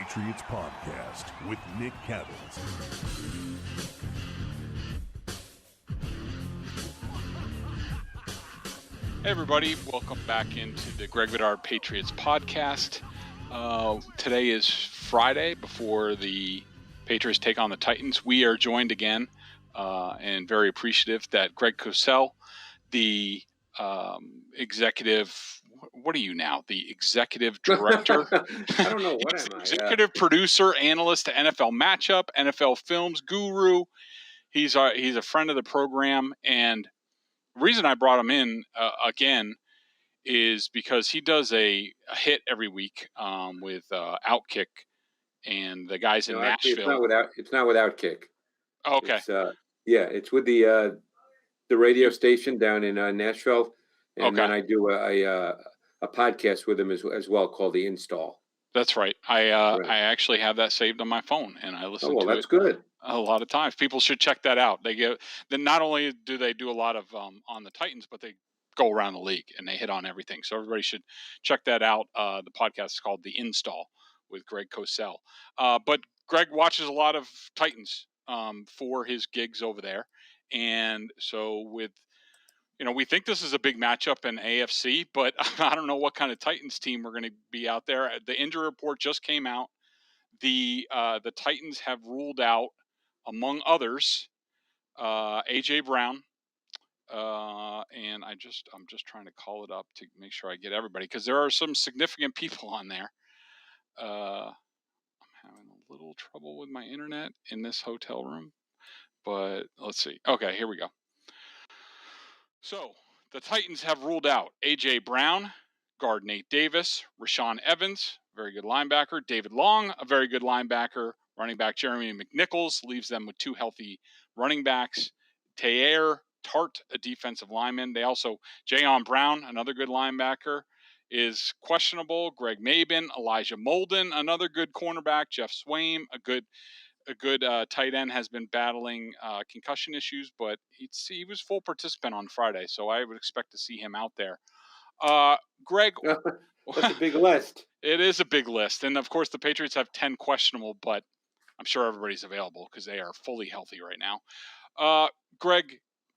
Patriots Podcast with Nick Cavins. Hey everybody, welcome back into the Greg Bedard Patriots Podcast. Today is Friday before the Patriots take on the Titans. We are joined again and very appreciative that Greg Cosell, the executive, what are you now? The executive director? I don't know, what am I? Executive producer, analyst to NFL Matchup, NFL Films guru. He's a friend of the program, and the reason I brought him in again is because he does a hit every week with Outkick and the guys in Nashville. It's not with Outkick. Oh, okay. It's with the radio station down in Nashville, and then I do a podcast with him as well called The Install. That's right. I actually have that saved on my phone, and I listen to it. That's good. A lot of times. People should check that out. Then not only do they do a lot of on the Titans, but they go around the league and they hit on everything. So everybody should check that out. The podcast is called The Install with Greg Cosell. But Greg watches a lot of Titans for his gigs over there. And so we think this is a big matchup in AFC, but I don't know what kind of Titans team we're going to be out there. The injury report just came out. The Titans have ruled out, among others, A.J. Brown, and I'm just trying to call it up to make sure I get everybody, because there are some significant people on there. I'm having a little trouble with my internet in this hotel room, but let's see. Okay, here we go. So the Titans have ruled out A.J. Brown, guard Nate Davis, Rashaan Evans, very good linebacker, David Long, a very good linebacker, running back Jeremy McNichols, leaves them with two healthy running backs, Tayer Tart, a defensive lineman. They also, Jayon Brown, another good linebacker, is questionable. Greg Mabin, Elijah Molden, another good cornerback, Jeff Swaim, a good tight end, has been battling concussion issues, but he was full participant on Friday, so I would expect to see him out there. Greg, that's a big list. It is a big list, and of course the Patriots have 10 questionable, but I'm sure everybody's available because they are fully healthy right now. Greg,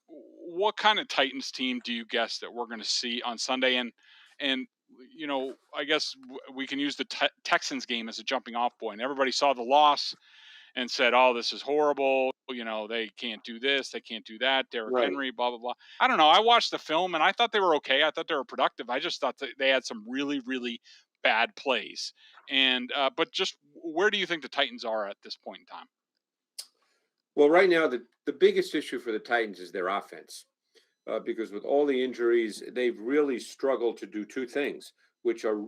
what kind of Titans team do you guess that we're going to see on Sunday? And I guess we can use the Texans game as a jumping off point. Everybody saw the loss and said, "Oh, this is horrible. They can't do this, they can't do that. Derrick Henry, blah blah blah." I don't know. I watched the film and I thought they were okay. I thought they were productive. I just thought that they had some really, really bad plays. And but just where do you think the Titans are at this point in time? Well, right now the biggest issue for the Titans is their offense, because with all the injuries, they've really struggled to do two things, which are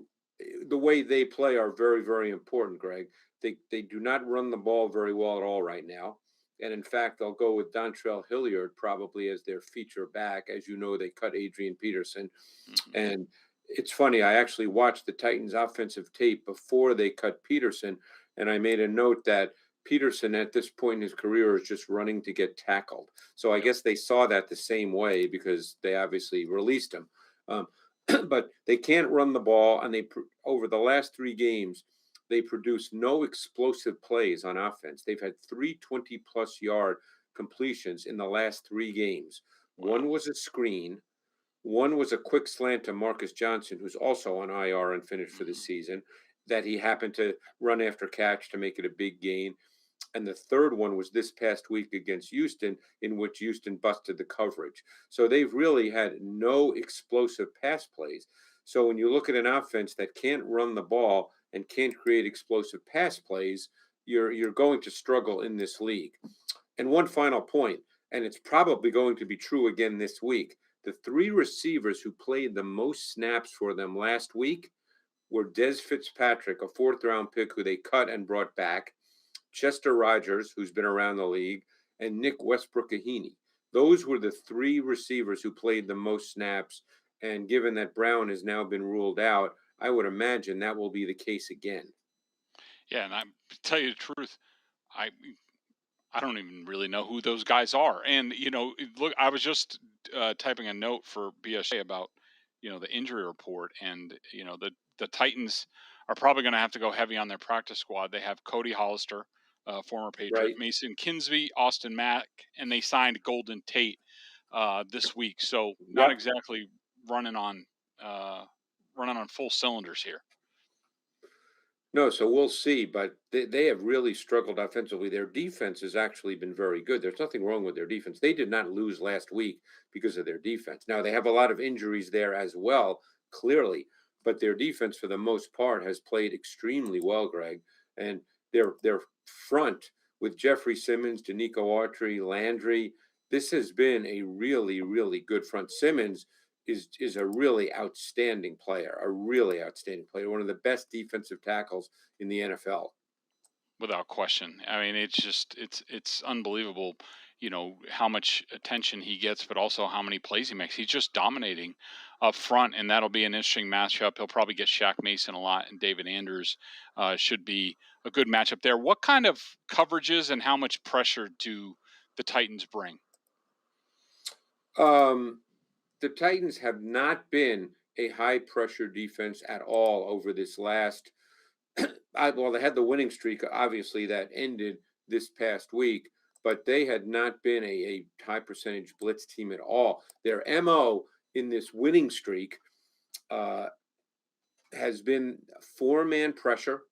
the way they play are very, very important, Greg. They do not run the ball very well at all right now. And in fact, they'll go with Dontrell Hilliard probably as their feature back. As you know, they cut Adrian Peterson. Mm-hmm. And it's funny, I actually watched the Titans offensive tape before they cut Peterson, and I made a note that Peterson at this point in his career is just running to get tackled. So I guess they saw that the same way because they obviously released him. But they can't run the ball, and over the last 3 games, they produced no explosive plays on offense. They've had 3 20-plus yard completions in the last 3 games. One was a screen. One was a quick slant to Marcus Johnson, who's also on IR and finished for the season, that he happened to run after catch to make it a big gain. And the third one was this past week against Houston, in which Houston busted the coverage. So they've really had no explosive pass plays. So when you look at an offense that can't run the ball and can't create explosive pass plays, you're going to struggle in this league. And one final point, and it's probably going to be true again this week. The 3 receivers who played the most snaps for them last week were Des Fitzpatrick, a 4th-round pick who they cut and brought back, Chester Rogers, who's been around the league, and Nick Westbrook-Ahini. Those were the 3 receivers who played the most snaps, and given that Brown has now been ruled out, I would imagine that will be the case again. Yeah, and to tell you the truth, I don't even really know who those guys are. And, look, I was just typing a note for BSA about, the injury report. And, the Titans are probably going to have to go heavy on their practice squad. They have Cody Hollister, former Patriot, Right. Mason Kinsby, Austin Mack, and they signed Golden Tate this week. So not Yep. exactly running on full cylinders here. No, so we'll see, but they have really struggled offensively. Their defense has actually been very good. There's nothing wrong with their defense. They did not lose last week because of their defense. Now, they have a lot of injuries there as well, clearly, but their defense, for the most part, has played extremely well, Greg. And their front with Jeffrey Simmons, Danico Autry, Landry, this has been a really, really good front. Simmons is a really outstanding player, one of the best defensive tackles in the NFL. Without question. I mean, it's unbelievable, how much attention he gets, but also how many plays he makes. He's just dominating up front, and that'll be an interesting matchup. He'll probably get Shaq Mason a lot, and David Anders should be a good matchup there. What kind of coverages and how much pressure do the Titans bring? The Titans have not been a high pressure defense at all over this last. Well, they had the winning streak, obviously, that ended this past week, but they had not been a high percentage blitz team at all. Their MO in this winning streak has been 4-man pressure.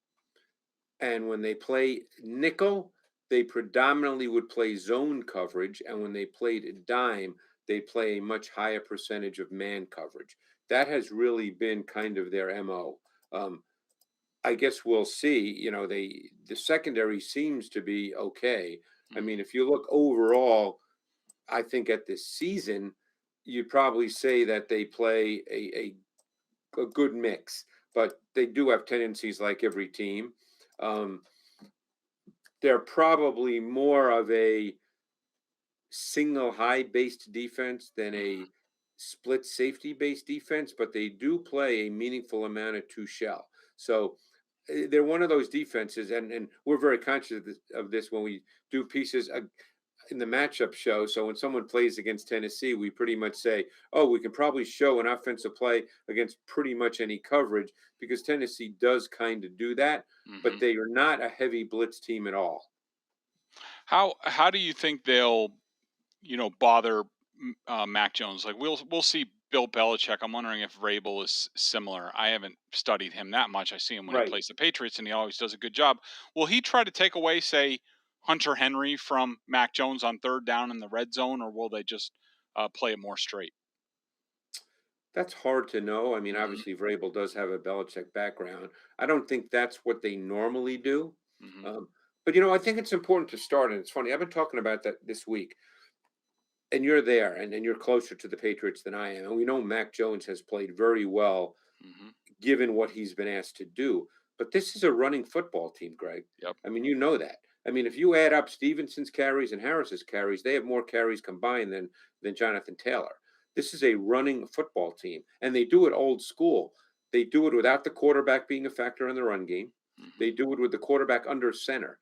And when they play nickel, they predominantly would play zone coverage. And when they played dime, they play a much higher percentage of man coverage. That has really been kind of their MO. I guess we'll see. The secondary seems to be okay. I mean, if you look overall, I think at this season, you'd probably say that they play a good mix, but they do have tendencies like every team. They're probably more of a single high based defense than a split safety based defense, but they do play a meaningful amount of two shell. So they're one of those defenses, and we're very conscious of this when we do pieces in the matchup show. So when someone plays against Tennessee, we pretty much say, oh, we can probably show an offensive play against pretty much any coverage, because Tennessee does kind of do that, but they are not a heavy blitz team at all. How do you think they'll bother Mac Jones? Like we'll see Bill Belichick. I'm wondering if Vrabel is similar. I haven't studied him that much. I see him when he plays the Patriots, and he always does a good job. Will he try to take away, say, Hunter Henry from Mac Jones on third down in the red zone, or will they just play it more straight? That's hard to know. I mean, obviously, Vrabel does have a Belichick background. I don't think that's what they normally do. But, I think it's important to start, and it's funny. I've been talking about that this week. And you're there, and you're closer to the Patriots than I am. And we know Mac Jones has played very well, given what he's been asked to do. But this is a running football team, Greg. Yep. I mean, you know that. I mean, if you add up Stevenson's carries and Harris's carries, they have more carries combined than Jonathan Taylor. This is a running football team, and they do it old school. They do it without the quarterback being a factor in the run game. They do it with the quarterback under center.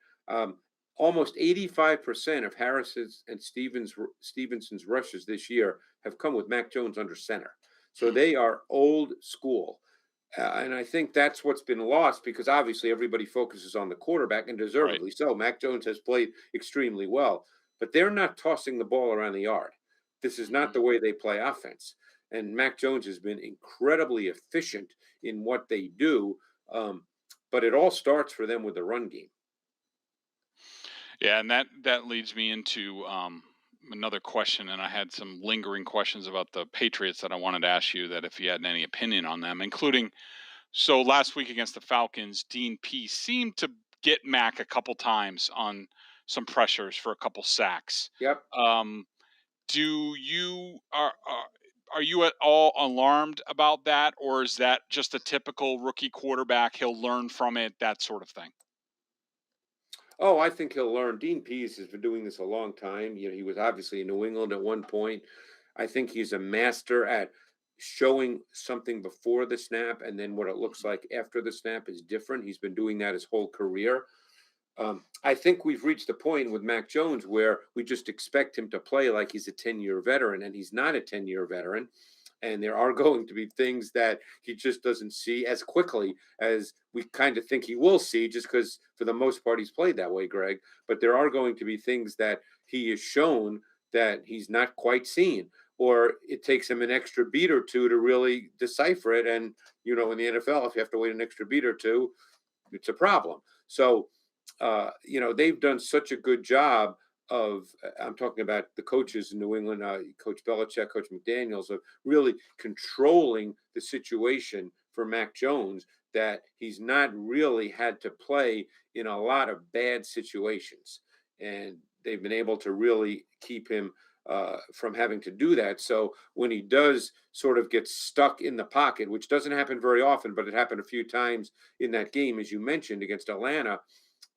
Almost 85% of Harris's and Stevenson's rushes this year have come with Mac Jones under center. So they are old school. And I think that's what's been lost, because obviously everybody focuses on the quarterback, and deservedly so. Mac Jones has played extremely well, but they're not tossing the ball around the yard. This is not the way they play offense. And Mac Jones has been incredibly efficient in what they do. But it all starts for them with the run game. Yeah, and that leads me into another question, and I had some lingering questions about the Patriots that I wanted to ask you, that if you had any opinion on them, including, so last week against the Falcons, Dean Pease seemed to get Mac a couple times on some pressures for a couple sacks. Yep. Are you at all alarmed about that, or is that just a typical rookie quarterback? He'll learn from it, that sort of thing. Oh, I think he'll learn. Dean Pease has been doing this a long time. He was obviously in New England at one point. I think he's a master at showing something before the snap, and then what it looks like after the snap is different. He's been doing that his whole career. I think we've reached the point with Mac Jones where we just expect him to play like he's a 10-year veteran, and he's not a 10-year veteran. And there are going to be things that he just doesn't see as quickly as we kind of think he will see, just because for the most part he's played that way, Greg. But there are going to be things that he has shown that he's not quite seen, or it takes him an extra beat or two to really decipher it. And, in the NFL, if you have to wait an extra beat or two, it's a problem. So, they've done such a good job of, I'm talking about the coaches in New England, Coach Belichick, Coach McDaniels, of really controlling the situation for Mac Jones, that he's not really had to play in a lot of bad situations. And they've been able to really keep him from having to do that. So when he does sort of get stuck in the pocket, which doesn't happen very often, but it happened a few times in that game, as you mentioned, against Atlanta,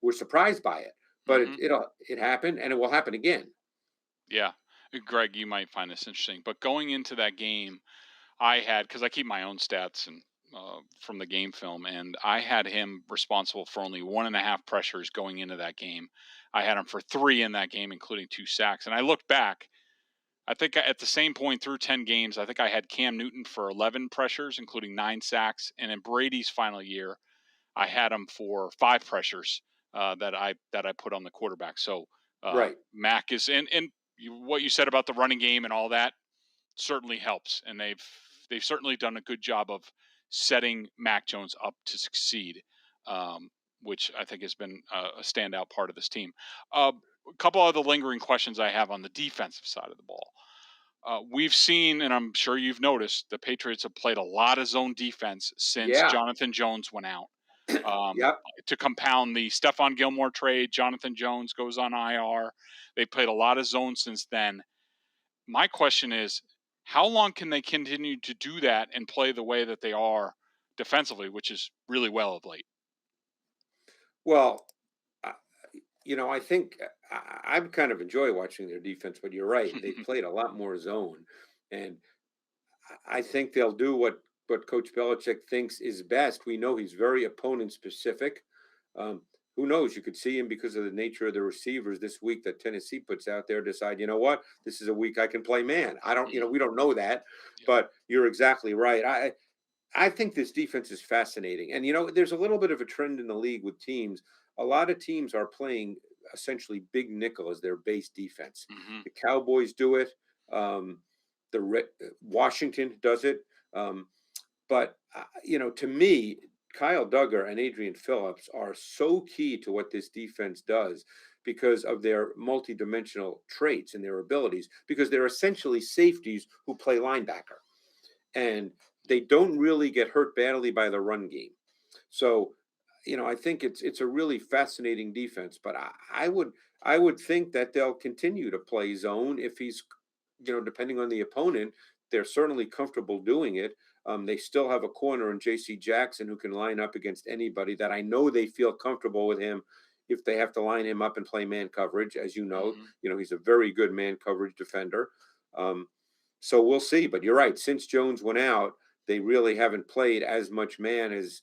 we're surprised by it. But it happened, and it will happen again. Yeah. Greg, you might find this interesting. But going into that game, I had, because I keep my own stats and from the game film, and I had him responsible for only 1.5 pressures going into that game. I had him for 3 in that game, including 2 sacks. And I looked back, I think at the same point through 10 games, I think I had Cam Newton for 11 pressures, including 9 sacks. And in Brady's final year, I had him for 5 pressures that I put on the quarterback. So Right. Mac is and what you said about the running game and all that certainly helps, and they've certainly done a good job of setting Mac Jones up to succeed, which I think has been a standout part of this team. A couple other lingering questions I have on the defensive side of the ball. We've seen, and I'm sure you've noticed, the Patriots have played a lot of zone defense since Jonathan Jones went out. Yep. To compound the Stephon Gilmore trade, Jonathan Jones goes on IR. They played a lot of zone since then. My question is, how long can they continue to do that and play the way that they are defensively, which is really well of late? Well, I think I kind of enjoy watching their defense, but you're right. They've played a lot more zone. And I think they'll do what Coach Belichick thinks is best. We know he's very opponent specific. Who knows? You could see him, because of the nature of the receivers this week that Tennessee puts out there, decide, what, this is a week I can play man. I don't, we don't know that, but you're exactly right. I think this defense is fascinating. And, there's a little bit of a trend in the league with teams. A lot of teams are playing essentially big nickel as their base defense. Mm-hmm. The Cowboys do it. Washington does it. But to me, Kyle Duggar and Adrian Phillips are so key to what this defense does, because of their multidimensional traits and their abilities, because they're essentially safeties who play linebacker. And they don't really get hurt badly by the run game. So, I think it's a really fascinating defense. But I would think that they'll continue to play zone if he's, depending on the opponent. They're certainly comfortable doing it. They still have a corner in J.C. Jackson who can line up against anybody, that I know they feel comfortable with him if they have to line him up and play man coverage. As you know, he's a very good man coverage defender. So we'll see. But you're right. Since Jones went out, they really haven't played as much man as,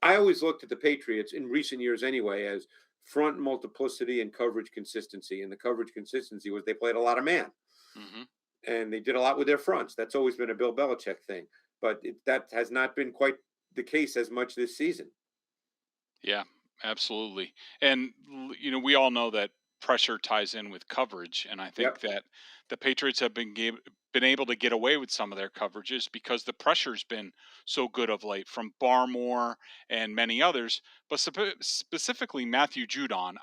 I always looked at the Patriots in recent years anyway as front multiplicity and coverage consistency. And the coverage consistency was they played a lot of man. Mm-hmm. And they did a lot with their fronts. That's always been a Bill Belichick thing. But that has not been quite the case as much this season. Yeah, absolutely. And, we all know that pressure ties in with coverage. And I think that the Patriots have been able to get away with some of their coverages because the pressure's been so good of late, from Barmore and many others. But specifically Matthew Judon,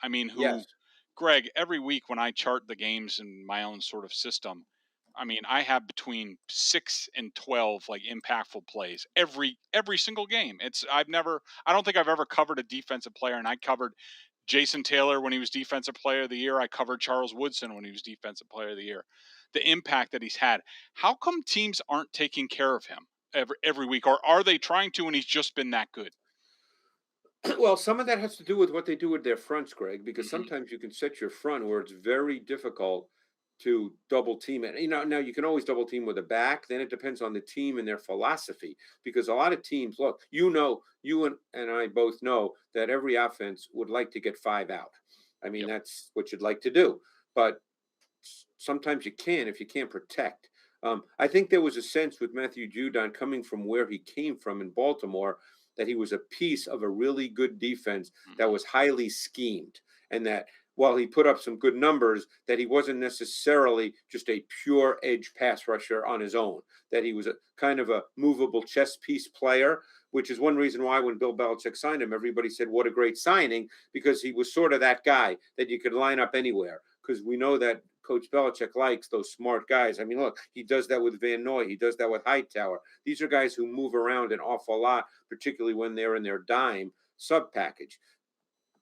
Greg, every week when I chart the games in my own sort of system, I have between 6 and 12 like impactful plays every single game. I don't think I've ever covered a defensive player, and I covered Jason Taylor when he was defensive player of the year. I covered Charles Woodson when he was defensive player of the year. The impact that he's had. How come teams aren't taking care of him every week, or are they trying to and he's just been that good? Well, some of that has to do with what they do with their fronts, Greg, because sometimes you can set your front where it's very difficult to double team it. Now you can always double team with a back. Then it depends on the team and their philosophy, because a lot of teams, look, you and I both know that every offense would like to get 5 out. That's what you'd like to do. But sometimes you can if you can't protect. I think there was a sense with Matthew Judon coming from where he came from in Baltimore that he was a piece of a really good defense that was highly schemed, and that while he put up some good numbers, that he wasn't necessarily just a pure edge pass rusher on his own, that he was a kind of a movable chess piece player, which is one reason why when Bill Belichick signed him, everybody said, what a great signing, because he was sort of that guy that you could line up anywhere, because we know that Coach Belichick likes those smart guys. I mean, look, he does that with Van Noy. He does that with Hightower. These are guys who move around an awful lot, particularly when they're in their dime sub package.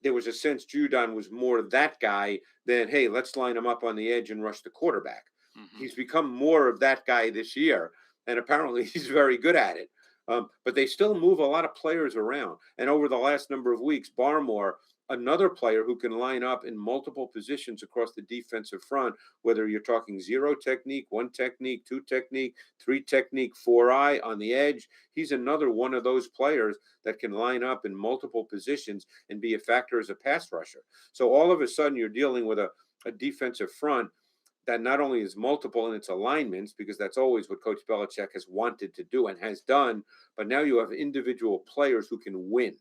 There was a sense Judon was more that guy than, hey, let's line him up on the edge and rush the quarterback. He's become more of that guy this year, and apparently he's very good at it. But they still move a lot of players around. And over the last number of weeks, Barmore, another player who can line up in multiple positions across the defensive front, whether you're talking zero technique, one technique, two technique, three technique, 4-eye on the edge. He's another one of those players that can line up in multiple positions and be a factor as a pass rusher. So all of a sudden you're dealing with a defensive front that not only is multiple in its alignments, because that's always what Coach Belichick has wanted to do and has done, but now you have individual players who can win.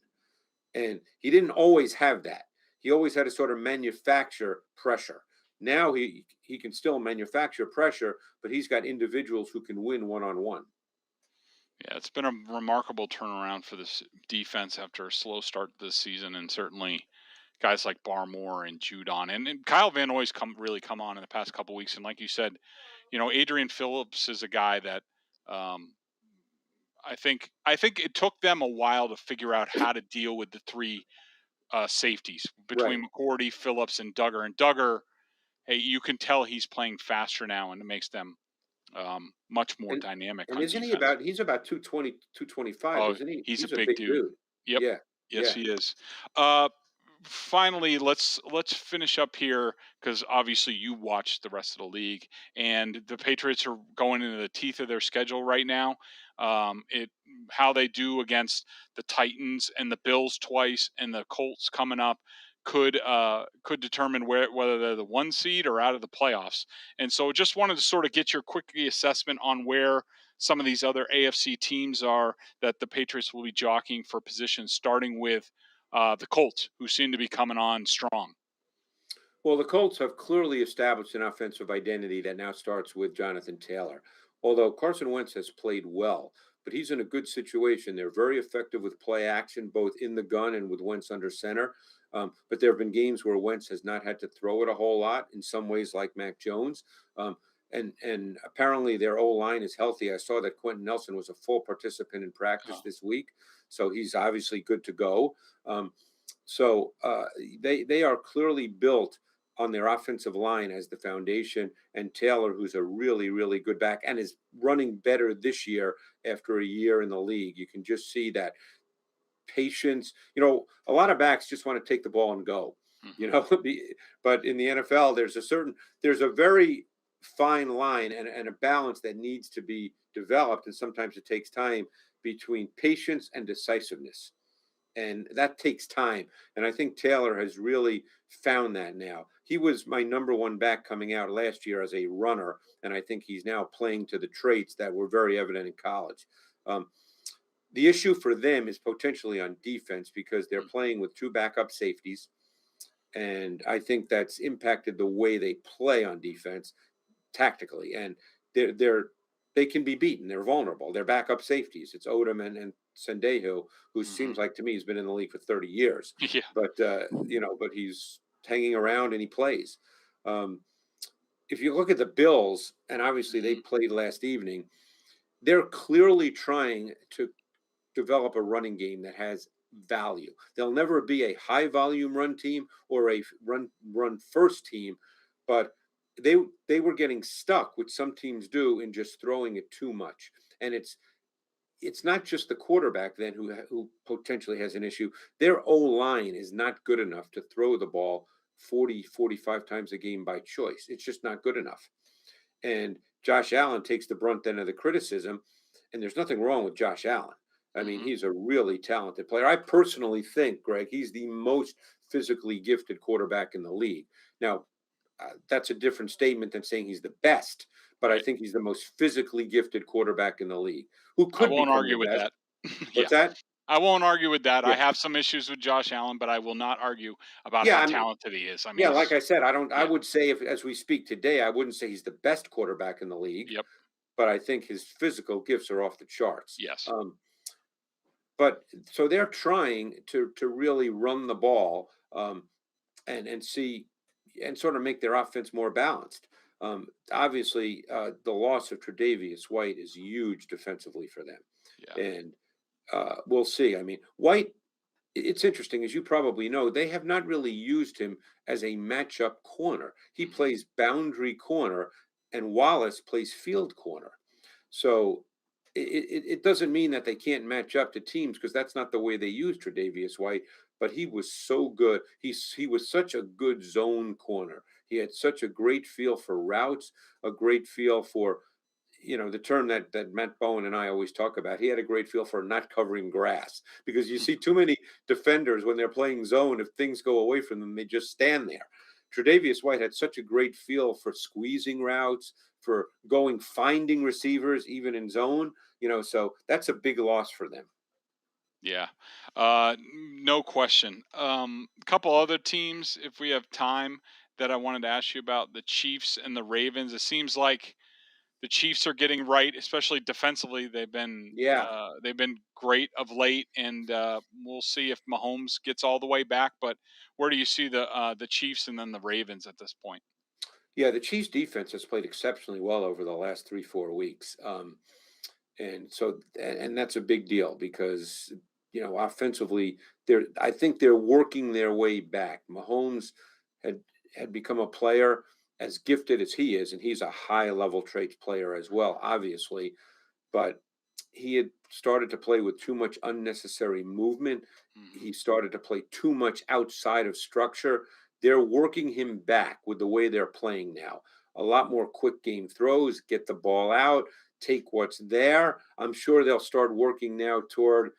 And he didn't always have that. He always had to sort of manufacture pressure. Now he can still manufacture pressure, but he's got individuals who can win one-on-one. Yeah, it's been a remarkable turnaround for this defense after a slow start this season, and certainly guys like Barmore and Judon. And Kyle Van Noy's come on in the past couple of weeks. And like you said, Adrian Phillips is a guy that I think it took them a while to figure out how to deal with the three safeties between McCourty, Phillips, and Duggar. And Duggar, hey, you can tell he's playing faster now, and it makes them much more dynamic. And isn't he he's about 220, 225, isn't he? He's a big dude. Yep. Yeah. Yes, he is. Finally, let's finish up here, because obviously you watch the rest of the league, and the Patriots are going into the teeth of their schedule right now. How they do against the Titans and the Bills twice and the Colts coming up could determine whether they're the 1 seed or out of the playoffs. And so just wanted to sort of get your quick assessment on where some of these other AFC teams are that the Patriots will be jockeying for positions, starting with the Colts, who seem to be coming on strong. Well, the Colts have clearly established an offensive identity that now starts with Jonathan Taylor. Although Carson Wentz has played well, but he's in a good situation. They're very effective with play action, both in the gun and with Wentz under center. But there have been games where Wentz has not had to throw it a whole lot, in some ways like Mac Jones. And apparently their O-line is healthy. I saw that Quentin Nelson was a full participant in practice this week, so he's obviously good to go. So they are clearly built on their offensive line as the foundation, and Taylor, who's a really, really good back and is running better this year after a year in the league. You can just see that patience. A lot of backs just want to take the ball and go, but in the NFL, there's a very fine line and a balance that needs to be developed. And sometimes it takes time between patience and decisiveness. And that takes time. And I think Taylor has really found that now. He was my number one back coming out last year as a runner. And I think he's now playing to the traits that were very evident in college. The issue for them is potentially on defense, because they're playing with two backup safeties. And I think that's impacted the way they play on defense tactically. And they can be beaten. They're vulnerable. They're backup safeties. It's Odom and Sendejo, who seems like to me has been in the league for 30 years. Yeah. But he's hanging around and he plays. If you look at the Bills, and obviously they played last evening, they're clearly trying to develop a running game that has value. They'll never be a high volume run team or a run first team, but they were getting stuck, which some teams do, in just throwing it too much. And it's not just the quarterback then who potentially has an issue. Their O-line is not good enough to throw the ball 40, 45 times a game by choice. It's just not good enough. And Josh Allen takes the brunt end of the criticism, and there's nothing wrong with Josh Allen. I mean, he's a really talented player. I personally think, Greg, he's the most physically gifted quarterback in the league. Now, that's a different statement than saying he's the best, but I Right. think he's the most physically gifted quarterback in the league who I could won't become argue the with best. that. Yeah. What's that? I won't argue with that. I Yeah. have some issues with Josh Allen, but I will not argue about Yeah. how I mean, talented he is. I mean, yeah, like he's I said, I yeah. would say if, as we speak today, I wouldn't say he's the best quarterback in the league, Yep. but I think his physical gifts are off the charts. Yes. But so they're trying to really run the ball, and see and sort of make their offense more balanced. Obviously, the loss of Tre'Davious White is huge defensively for them, Yeah. and we'll see. I mean, White. It's interesting, as you probably know, they have not really used him as a matchup corner. He Mhm. plays boundary corner, and Wallace plays field corner. So it doesn't mean that they can't match up to teams, because that's not the way they use Tre'Davious White. But he was so good. He was such a good zone corner. He had such a great feel for routes, a great feel for, the term that Matt Bowen and I always talk about. He had a great feel for not covering grass, because you see too many defenders when they're playing zone. If things go away from them, they just stand there. Tre'Davious White had such a great feel for squeezing routes, for finding receivers, even in zone. So that's a big loss for them. Yeah. No question. A couple other teams, if we have time, that I wanted to ask you about, the Chiefs and the Ravens. It seems like the Chiefs are getting right, especially defensively. Yeah. They've been great of late, and we'll see if Mahomes gets all the way back. But where do you see the Chiefs and then the Ravens at this point? Yeah, the Chiefs defense has played exceptionally well over the last 3-4 weeks. And that's a big deal, because offensively, I think they're working their way back. Mahomes had had become a player as gifted as he is, and he's a high level traits player as well, obviously, but he had started to play with too much unnecessary movement. Hmm. He started to play too much outside of structure. They're working him back with the way they're playing now. A lot more quick game throws, get the ball out, take what's there. I'm sure they'll start working now toward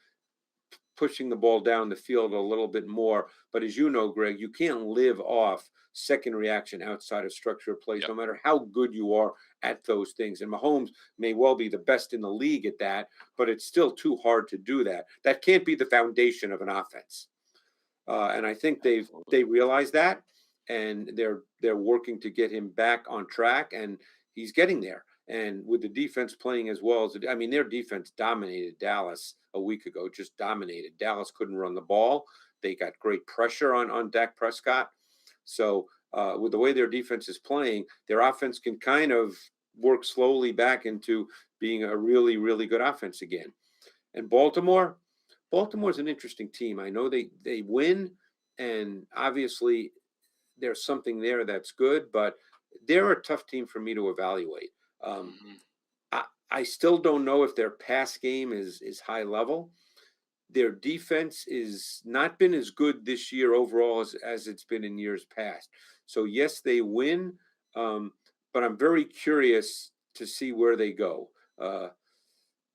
pushing the ball down the field a little bit more. But as you know, Greg, you can't live off second reaction outside of structure plays, Yep. no matter how good you are at those things. And Mahomes may well be the best in the league at that, but it's still too hard to do that. That can't be the foundation of an offense. And I think Absolutely. they realize that, and they're working to get him back on track, and he's getting there. And with the defense playing as well as I mean, their defense dominated Dallas a week ago, just dominated. Dallas couldn't run the ball. They got great pressure on Dak Prescott. So with the way their defense is playing, their offense can kind of work slowly back into being a really, really good offense again. And Baltimore's an interesting team. I know they win, and obviously there's something there that's good, but they're a tough team for me to evaluate. Um, Hmm. I still don't know if their pass game is high level. Their defense is not been as good this year overall as it's been in years past. So yes, they win, but I'm very curious to see where they go.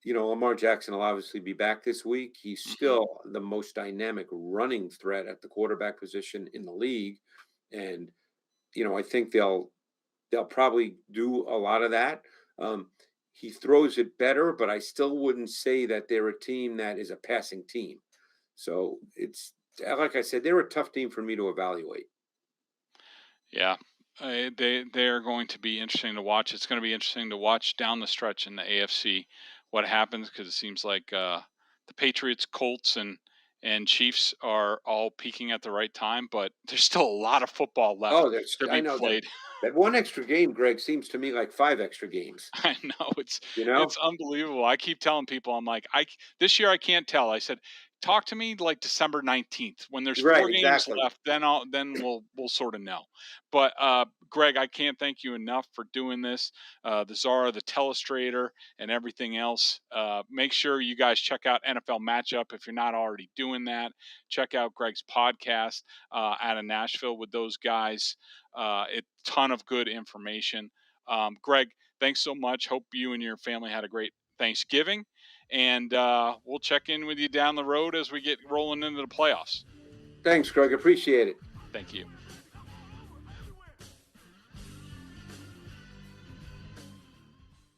Lamar Jackson will obviously be back this week. He's Hmm. still the most dynamic running threat at the quarterback position in the league, and I think they'll probably do a lot of that. He throws it better, but I still wouldn't say that they're a team that is a passing team. So it's like I said, they're a tough team for me to evaluate. Yeah. They are going to be interesting to watch. It's going to be interesting to watch down the stretch in the AFC what happens, because it seems like the Patriots, Colts, and Chiefs are all peaking at the right time, but there's still a lot of football left Oh, there's to I be know that played. that one extra game, Greg, seems to me like five extra games. I know You it's know, unbelievable. I keep telling people, I'm like, this year I can't tell. I said, talk to me like December 19th when there's right? 4 games Exactly. left. Then we'll sort of know. But Greg, I can't thank you enough for doing this. The Czar, the telestrator, and everything else. Make sure you guys check out NFL Matchup if you're not already doing that. Check out Greg's podcast out of Nashville with those guys. A ton of good information. Greg, thanks so much. Hope you and your family had a great Thanksgiving. And we'll check in with you down the road as we get rolling into the playoffs. Thanks, Greg. Appreciate it. Thank you.